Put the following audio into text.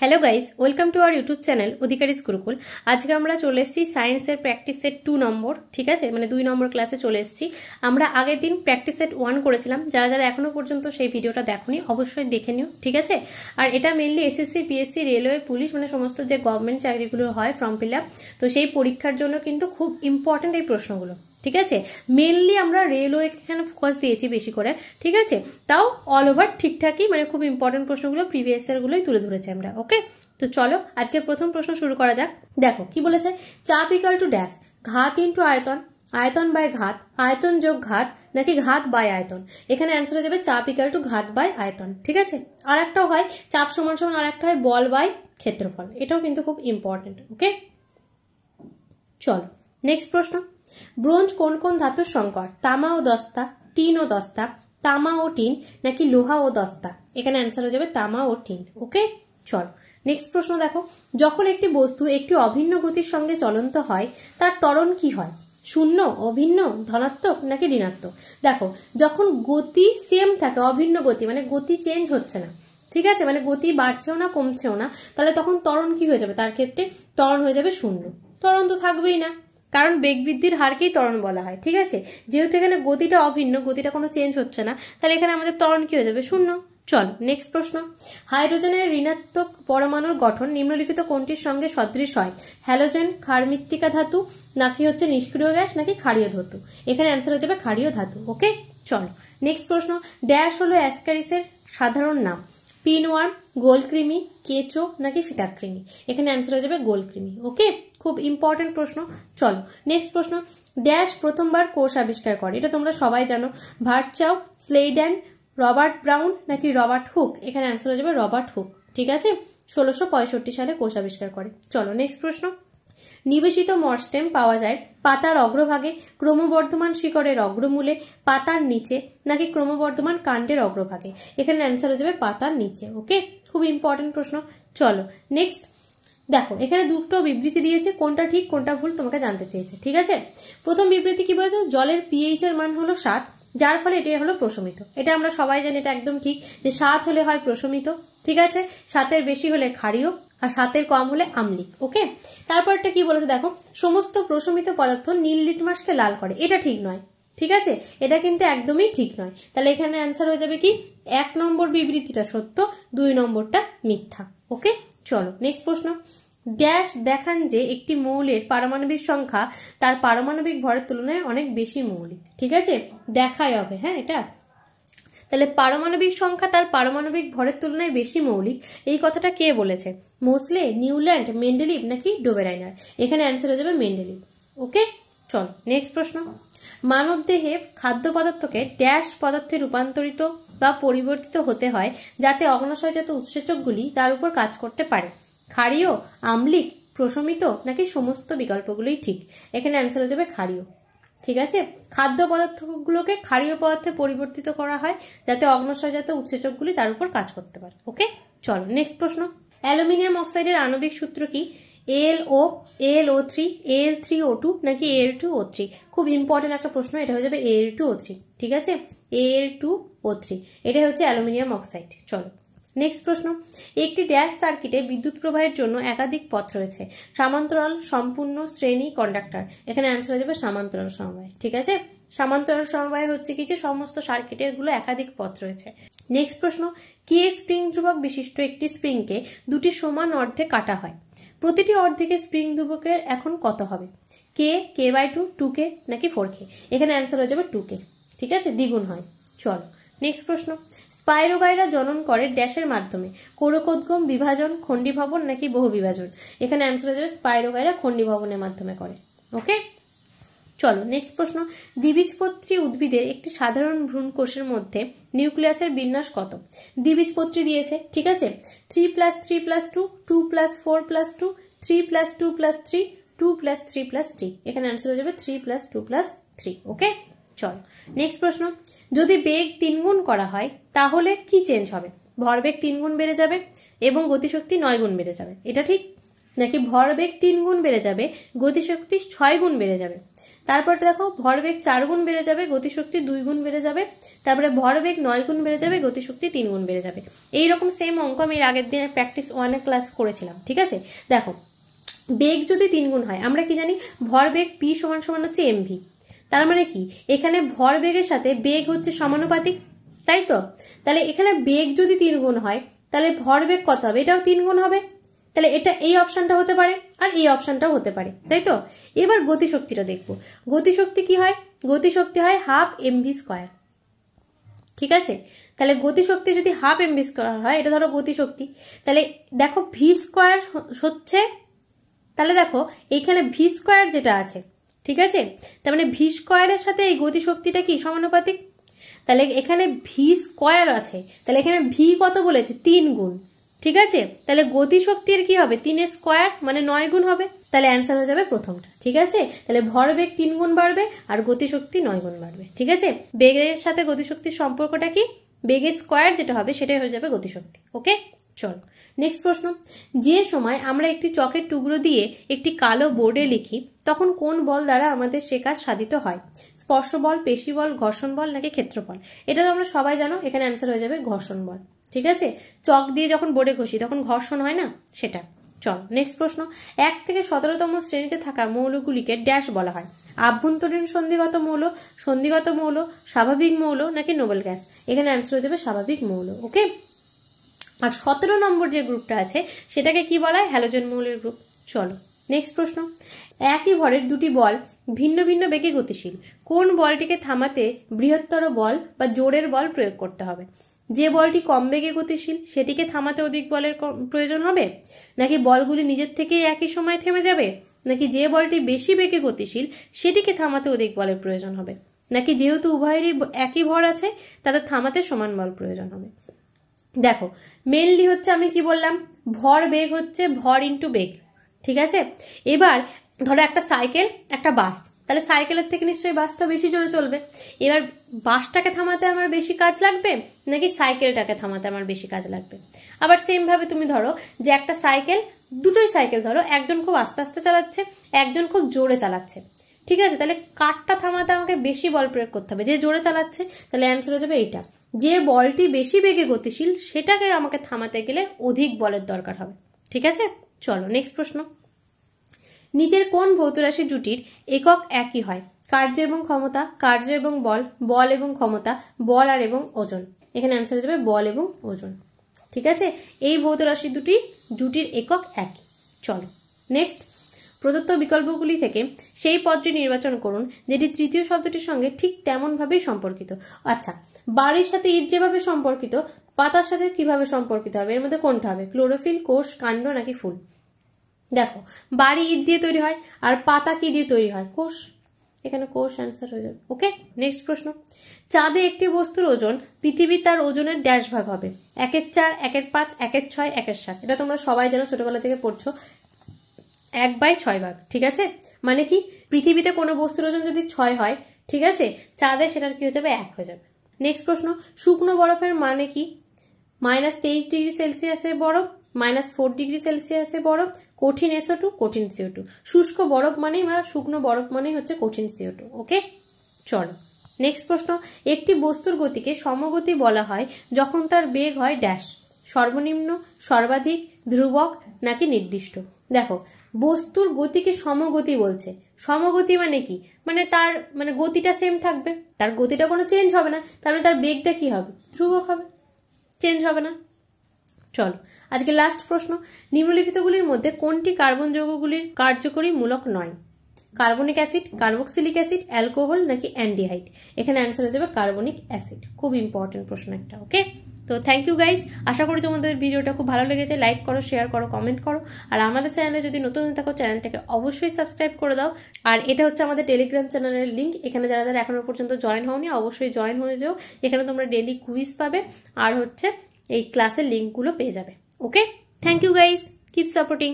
Hello guys, welcome to our YouTube channel Adhikari's Gurukul. আজকে আমরা চলে এসেছি সায়েন্সের প্র্যাকটিস সেট 2 নম্বর, ঠিক আছে, মানে 2 নম্বর ক্লাসে চলে এসেছি। আমরা আগের দিন প্র্যাকটিস সেট 1 করেছিলাম। যারা যারা এখনো পর্যন্ত সেই ভিডিওটা দেখোনি অবশ্যই দেখে নিও, ঠিক আছে। আর এটা mainly SSC, PSC, railway, police, মানে সমস্ত যে গভর্নমেন্ট চাকরিগুলো হয় ফর্ম ফিল আপ, তো সেই পরীক্ষার জন্য কিন্তু খুব ইম্পর্টেন্ট এই প্রশ্নগুলো, ঠিক আছে। মেনলি আমরা রেলওয়ে এখানে ফোকাস দিয়েছি বেশি করে, ঠিক আছে। তাও অল ওভার ঠিকঠাকই, মানে খুব ইম্পর্টেন্ট প্রশ্নগুলো প্রিভিয়াস ইয়ার গুলোই তুলে ধরেছি আমরা, ওকে। তো চলো আজকে প্রথম প্রশ্ন শুরু করা যাক। দেখো কি বলেছে, চাপ ইকুয়াল টু ড্যাশ, ঘাত ইন্টু আয়তন, আয়তন বাই ঘাত, আয়তন যোগ ঘাত, নাকি ঘাত বাই আয়তন। এখানে অ্যান্সার হয়ে যাবে চাপ ইকুয়াল টু ঘাত বাই আয়তন, ঠিক আছে। আর একটাও হয় চাপ সমান সমান, আর একটা হয় বল বাই ক্ষেত্রফল, এটাও কিন্তু খুব ইম্পর্টেন্ট, ওকে। চলো নেক্সট প্রশ্ন, ব্রোঞ্জ কোন কোন ধাতুর সংকর? তামা ও দস্তা, টিন ও দস্তা, তামা ও টিন, নাকি লোহা ও দস্তা। এখানে অ্যান্সার হয়ে যাবে তামা ও টিন, ওকে। চলো নেক্সট প্রশ্ন দেখো, যখন একটি বস্তু একটি অভিন্ন গতির সঙ্গে চলন্ত হয় তার ত্বরণ কি হয়? শূন্য, অভিন্ন, ধনাত্মক, নাকি ঋণাত্মক। দেখো যখন গতি সেম থাকে, অভিন্ন গতি মানে গতি চেঞ্জ হচ্ছে না, ঠিক আছে, মানে গতি বাড়ছেও না কমছেও না, তাহলে তখন ত্বরণ কি হয়ে যাবে? তার ক্ষেত্রে ত্বরণ হয়ে যাবে শূন্য। ত্বরণ তো থাকবেই না, কারণ বেগ বৃদ্ধির হারকেই ত্বরণ বলা হয়, ঠিক আছে। যেহেতু এখানে গতিটা অভিন্ন, গতিটা কোনো চেঞ্জ হচ্ছে না, তাহলে এখানে আমাদের ত্বরণ কি হয়ে যাবে? শূন্য। চল নেক্সট প্রশ্ন, হাইড্রোজেনের ঋণাত্মক পরমাণুর গঠন নিম্নলিখিত কোনটির সঙ্গে সদৃশ হয়? হ্যালোজেন, ক্ষার মৃত্তিকা ধাতু, নাকি হচ্ছে নিষ্ক্রিয় গ্যাস, নাকি ক্ষারীয় ধাতু। এখানে অ্যান্সার হয়ে যাবে ক্ষারীয় ধাতু, ওকে। চলো নেক্সট প্রশ্ন, ড্যাশ হলো অ্যাসক্যারিসের সাধারণ নাম? পিনওয়ার্ম, গোলকৃমি, কেঁচো, নাকি ফিতাকৃমি। এখানে অ্যান্সার হয়ে যাবে গোলকৃমি, ওকে। খুব ইম্পর্টেন্ট প্রশ্ন। চলো নেক্সট প্রশ্ন, ড্যাশ প্রথমবার কোষ আবিষ্কার করে? এটা তোমরা সবাই জানো, ভার্চাও, স্লেইডেন, রবার্ট ব্রাউন, নাকি রবার্ট হুক। এখানে অ্যান্সার হয়ে যাবে রবার্ট হুক, ঠিক আছে। 1665 সালে কোষ আবিষ্কার করে। চলো নেক্সট প্রশ্ন, নিবেশিত মরস্টেম পাওয়া যায় পাতার অগ্রভাগে, ক্রমবর্ধমান শিকড়ের অগ্রমূলে, পাতার নিচে, নাকি ক্রমবর্ধমান কাণ্ডের অগ্রভাগে। এখানে অ্যান্সার হয়ে যাবে পাতার নিচে, ওকে। খুব ইম্পর্টেন্ট প্রশ্ন। চলো নেক্সট দেখো, এখানে দুটো বিবৃতি দিয়েছে, কোনটা ঠিক কোনটা ভুল তোমাকে জানতে চেয়েছে, ঠিক আছে। প্রথম বিবৃতি কি বলেছে, জলের পিএইচ এর মান হলো 7, যার ফলে এটাই হলো প্রশমিত। এটা আমরা সবাই জানি, এটা একদম ঠিক, যে 7 হলে হয় প্রশমিত, ঠিক আছে। 7-এর বেশি হলে ক্ষারীয়, আর 7-এর কম হলে আম্লিক, ওকে। তারপরটা কি বলেছে দেখো, সমস্ত প্রশমিত পদার্থ নীল লিটমাসকে লাল করে। এটা ঠিক নয়, ঠিক আছে, এটা কিন্তু একদমই ঠিক নয়। তাহলে এখানে অ্যান্সার হয়ে যাবে কি, 1 নম্বর বিবৃতিটা সত্য, 2 নম্বরটা মিথ্যা, ওকে। চলো নেক্সট প্রশ্ন, ড্যাশ দেখান যে একটি মৌলের পারমাণবিক সংখ্যা তার পারমাণবিক ভরের তুলনায় অনেক বেশি মৌলিক, ঠিক আছে, দেখাই হবে, হ্যাঁ এটা। তাহলে পারমাণবিক সংখ্যা তার পারমাণবিক ভরের তুলনায় বেশি মৌলিক, এই কথাটা কে বলেছে? মোসলে, নিউল্যান্ড, মেন্ডেলিভ, নাকি ডোবেরাইনার। এখানে অ্যান্সার হয়ে যাবে মেন্ডেলিভ, ওকে। চল নেক্সট প্রশ্ন, মানব দেহে খাদ্য পদার্থকে ড্যাশ পদার্থে রূপান্তরিত বা পরিবর্তিত হতে হয় যাতে অগ্ন্যাশয়জাত উৎসেচকগুলি তার উপর কাজ করতে পারে? ক্ষারীয়, আম্লিক, প্রশমিত, নাকি সমস্ত বিকল্পগুলোই ঠিক। এখানে অ্যান্সার হয়ে যাবে ক্ষারীয়, ঠিক আছে। খাদ্য পদার্থগুলোকে ক্ষারীয় পদার্থে পরিবর্তিত করা হয় যাতে অগ্ন্যাশয়জাত উৎসেচকগুলি তার উপর কাজ করতে পারে, ওকে। চলো নেক্সট প্রশ্ন, অ্যালুমিনিয়াম অক্সাইডের আণবিক সূত্র কি? AlO, AlO3, Al3O2, নাকি Al2O3। খুব ইম্পর্টেন্ট একটা প্রশ্ন, এটা হয়ে যাবে Al2O3, ঠিক আছে, Al2O3, এটাই হচ্ছে অ্যালুমিনিয়াম অক্সাইড। চলো নেক্সট প্রশ্ন, একটি ড্যাশ সার্কিটে বিদ্যুৎ প্রবাহের জন্য একাধিক পথ রয়েছে, সমান্তরাল, সম্পূর্ণ, শ্রেণী, কন্ডাক্টর। এখানে অ্যান্সার হয়ে যাবে সমান্তরাল সমবায়, ঠিক আছে। সমান্তরাল সমবায় হচ্ছে কি, যে সমস্ত সার্কিটের গুলো একাধিক পথ রয়েছে। নেক্সট প্রশ্ন, কে স্প্রিং ধ্রুবক বিশিষ্ট একটি স্প্রিংকে দুটি সমান অর্ধে কাটা হয়? প্রতিটি অর্ধেকে স্প্রিং ধ্রুবকের এখন কত হবে? K/2, 2K, নাকি 4K। এখানে অ্যান্সার হয়ে যাবে 2K, ঠিক আছে, দ্বিগুণ হয়। চলো নেক্সট প্রশ্ন, স্পাইরোগাইরা জনন করে ড্যাশের মাধ্যমে? কোরকোদ্গম, বিভাজন, খণ্ডীভবন, নাকি বহু বিভাজন। এখানে অ্যান্সার হয়ে যাবে স্পাইরোগাইরা খণ্ডীভবনের মাধ্যমে করে, ওকে। চলো নেক্সট প্রশ্ন, দ্বিবীজপত্রী উদ্ভিদের একটি সাধারণ ভ্রূণকোষের মধ্যে নিউক্লিয়াসের বিন্যাস কত? দ্বিবীজপত্রী দিয়েছে, ঠিক আছে, 3+3+2, 2+4+2, 3+2+3, 2+3+3। এখানে অ্যান্সার হয়ে যাবে 3+2+3, ওকে। চলো নেক্সট প্রশ্ন, যদি বেগ 3 গুণ করা হয় তাহলে কি চেঞ্জ হবে? ভরবেগ 3 গুণ বেড়ে যাবে এবং গতিশক্তি 9 গুণ বেড়ে যাবে, এটা ঠিক, নাকি ভরবেগ 3 গুণ বেড়ে যাবে, গতিশক্তি 6 গুণ বেড়ে যাবে। তারপরে দেখো ভরবেগ 4 গুণ বেড়ে যাবে, গতিশক্তি 2 গুণ বেড়ে যাবে। তারপরে ভরবেগ 9 গুণ বেড়ে যাবে, গতিশক্তি 3 গুণ বেড়ে যাবে। এইরকম সেম অঙ্ক আমি আগের দিনে প্র্যাকটিস 1-এ ক্লাস করেছিলাম, ঠিক আছে। দেখো বেগ যদি 3 গুণ হয়, আমরা কি জানি ভরবেগ p সমান সমান হচ্ছে mv। তার মানে কি এখানে ভরবেগের সাথে বেগ হচ্ছে সমানুপাতিক, তাই তো। তাহলে এখানে বেগ যদি 3 গুণ হয় তাহলে ভরবেগ কত হবে, এটাও 3 গুণ হবে। তাহলে এটা এই অপশনটা হতে পারে আর এই অপশনটাও হতে পারে, তাই তো। এবার গতিশক্তিটা দেখবো। গতিশক্তি কি হয়, গতিশক্তি হয় হাফ mv স্কয়ার, ঠিক আছে। তাহলে গতিশক্তি যদি হাফ mv স্কয়ার হয়, এটা ধরো গতিশক্তি, তাহলে দেখো ভি স্কয়ার হচ্ছে, তাহলে দেখো এইখানে ভি স্কয়ার যেটা আছে, ঠিক আছে, তার মানে ভি স্কয়ারের সাথে এই গতিশক্তিটা কি সমানুপাতিক। তাহলে এখানে ভি স্কয়ার আছে, তাহলে এখানে ভি কত বলেছে 3 গুণ, ঠিক আছে। তাহলে গতিশক্তির কি হবে 3 এর স্কয়ার মানে 9 গুণ হবে। তাহলে অ্যান্সার হয়ে যাবে প্রথমটা, ঠিক আছে। তাহলে ভরবেগ 3 গুণ বাড়বে আর গতিশক্তি 9 গুণ বাড়বে, ঠিক আছে। বেগের সাথে গতিশক্তির সম্পর্কটা কি, বেগের স্কয়ার যেটা হবে সেটাই হয়ে যাবে গতিশক্তি। ওকে, চলো নেক্সট প্রশ্ন। যে সময় আমরা একটি চকের টুকরো দিয়ে একটি কালো বোর্ডে লিখি তখন কোন বল দ্বারা আমাদের সে কাজ সাধিত হয়, স্পর্শ বল, পেশি বল, ঘর্ষণ বল নাকি ক্ষেত্রফল। এটা তো আমরা সবাই জানো, এখানে অ্যান্সার হয়ে যাবে ঘর্ষণ বল, ঠিক আছে। চক দিয়ে যখন বোর্ডে ঘষি তখন ঘর্ষণ হয় না, সেটা। চলো নেক্সট প্রশ্ন। 1 থেকে 17তম শ্রেণীতে থাকা মৌলগুলিকে ড্যাশ বলা হয়, আভ্যন্তরীণ সন্ধিগত মৌল, সন্ধিগত মৌল, স্বাভাবিক মৌল নাকি নোবেল গ্যাস। এখানে অ্যান্সার হয়ে যাবে স্বাভাবিক মৌল। ওকে, আর 17 নম্বর যে গ্রুপটা আছে সেটাকে কি বলা হয়, হ্যালোজেন মৌলের গ্রুপ। চলো নেক্সট প্রশ্ন। একই ভরের দুটি বল ভিন্ন ভিন্ন বেগে গতিশীল, কোন বলটিকে থামাতে বৃহত্তর বল বা জোরের বল প্রয়োগ করতে হবে। যে বলটি কম বেগে গতিশীল সেটিকে থামাতে অধিক বলের প্রয়োজন হবে, নাকি বলগুলি নিজের থেকেই একই সময় থেমে যাবে, নাকি যে বলটি বেশি বেগে গতিশীল সেটিকে থামাতে অধিক বলের প্রয়োজন হবে, নাকি যেহেতু উভয়েরই একই ভর আছে তাদের থামাতে সমান বল প্রয়োজন হবে। দেখো মেনলি হচ্ছে আমি কি বললাম, ভর বেগ হচ্ছে ভর ইন্টু বেগ, ঠিক আছে। এবার ধরো একটা সাইকেল একটা বাস, তাহলে সাইকেলের থেকে নিশ্চয়ই বাসটা বেশি জোরে চলবে। এবার বাসটাকে থামাতে আমার বেশি কাজ লাগবে নাকি সাইকেলটাকে থামাতে আমার বেশি কাজ লাগবে। আবার সেম ভাবে তুমি ধরো যে একটা সাইকেল, দুটোই সাইকেল ধরো, একজন খুব আস্তে আস্তে চালাচ্ছে একজন খুব জোরে চালাচ্ছে, ঠিক আছে। তাহলে কারটা থামাতে আমাকে বেশি বল প্রয়োগ করতে হবে, যে জোরে চালাচ্ছে। তাহলে অ্যান্সার হয়ে যাবে এইটা, যে বলটি বেশি বেগে গতিশীল সেটাকে আমাকে থামাতে গেলে অধিক বলের দরকার হবে, ঠিক আছে। চলো নেক্সট প্রশ্ন। নিচের কোন ভৌতরাশি জুটির একক একই হয়, কার্য এবং ক্ষমতা, কার্য এবং বল, বল এবং ক্ষমতা, বল আর এবং ওজন। এখানে অ্যান্সার হয়ে যাবে বল এবং ওজন, ঠিক আছে। এই ভৌতরাশি দুটি জুটির একক একই। চলো নেক্সট। প্রদত্ত বিকল্পগুলি থেকে সেই পদটি নির্বাচন করুন যেটি তৃতীয় শব্দটির সঙ্গে ঠিক তেমনভাবেই সম্পর্কিত। আচ্ছা, বাড়ির সাথে ইট যেভাবে সম্পর্কিত পাতার সাথে কিভাবে সম্পর্কিত হবে, এর মধ্যে কোনটা হবে, ক্লোরোফিল, কোষ, কাণ্ড নাকি ফুল। দেখো বাড়ি ইট দিয়ে তৈরি হয় আর পাতা কি দিয়ে তৈরি হয়, কোষ। এখানে কোষ অ্যান্সার হয়ে যাবে। ওকে, নেক্সট প্রশ্ন। চাঁদে একটি বস্তুর ওজন পৃথিবী তার ওজনের ড্যাশ ভাগ হবে, 1/4, 1/5, 1/6, 1/7। এটা তোমরা সবাই জানো, ছোটবেলা থেকে পড়ছো। 1/6 ভাগ, ঠিক আছে। মানে কি পৃথিবীতে কোনো বস্তুর ওজন যদি 6 হয়, ঠিক আছে, চাঁদে সেটার কি হয়ে যাবে 1 হয়ে যাবে। নেক্সট প্রশ্ন। শুকনো বরফের মানে কি, -23 ডিগ্রি সেলসিয়াসে বরফ, -4 ডিগ্রি সেলসিয়াসে বরফ, কঠিন SO2, কঠিন CO2। শুষ্ক বরফ মানেই বা শুকনো বরফ মানেই হচ্ছে কঠিন CO2। ওকে, চলো নেক্সট প্রশ্ন। একটি বস্তুর গতিকে সমগতি বলা হয় যখন তার বেগ হয় ড্যাশ, সর্বনিম্ন, সর্বাধিক, ধ্রুবক নাকি নির্দিষ্ট। দেখো বস্তুর গতিকে সমগতি বলছে, সমগতি মানে কি, মানে তার মানে গতিটা সেম থাকবে, তার গতিটা কোনো চেঞ্জ হবে না, তার মানে তার বেগটা কি হবে, ধ্রুবক হবে, চেঞ্জ হবে না। চলো আজকে লাস্ট প্রশ্ন। নিম্নলিখিতগুলির মধ্যে কোনটি কার্বন যৌগগুলির কার্যকরী মূলক নয়, carbonic acid, carboxylic acid, alcohol নাকি অ্যান্ডিহাইড। এখানে অ্যান্সার হয়ে যাবে কার্বনিক অ্যাসিড। খুব ইম্পর্টেন্ট প্রশ্ন একটা। ওকে, তো থ্যাংক ইউ গাইজ, আশা করি তোমাদের ভিডিওটা খুব ভালো লেগেছে। লাইক করো, শেয়ার করো, কমেন্ট করো, আর আমাদের চ্যানেলে যদি নতুন হয়ে থাকো চ্যানেলটাকে অবশ্যই সাবস্ক্রাইব করে দাও। আর এটা হচ্ছে আমাদের টেলিগ্রাম চ্যানেলের লিঙ্ক, এখানে যারা যারা এখনো পর্যন্ত জয়েন হওনি অবশ্যই জয়েন হয়ে যাও। এখানে তোমরা ডেলি কুইজ পাবে আর হচ্ছে এই ক্লাসের লিঙ্কগুলো পেয়ে যাবে। Okay, thank you guys, keep supporting.